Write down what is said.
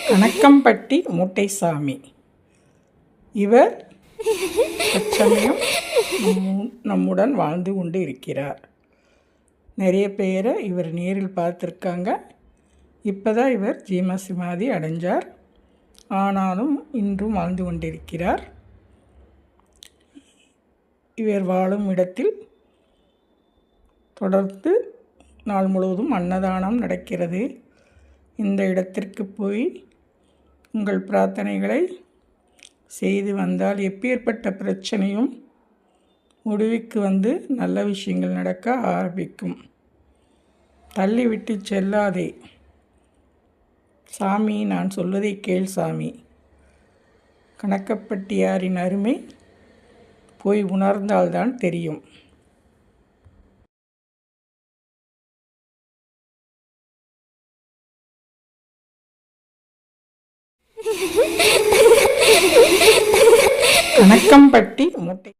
கணக்கம்பட்டி மூட்டைசாமி. இவர் தற்சமயம் நம்முடன் வாழ்ந்து கொண்டு இருக்கிறார். நிறைய பேரை இவர் நேரில் பார்த்துருக்காங்க. இப்போ தான் இவர் ஜீமசமாதி அடைஞ்சார். ஆனாலும் இன்றும் வாழ்ந்து கொண்டிருக்கிறார். இவர் வாழும் இடத்தில் தொடர்ந்து நாள் முழுவதும் அன்னதானம் நடக்கிறது. இந்த இடத்திற்கு போய் உங்கள் பிரார்த்தனைகளை செய்து வந்தால் எப்பேற்பட்ட பிரச்சனையும் முடிவுக்கு வந்து நல்ல விஷயங்கள் நடக்க ஆரம்பிக்கும். தள்ளிவிட்டு செல்லாதே சாமி, நான் சொல்வதை கேள் சாமி. கணக்கப்பட்டியாரின் அருமை போய் உணர்ந்தால்தான் தெரியும். கணக்கம்பட்டி மூட்டை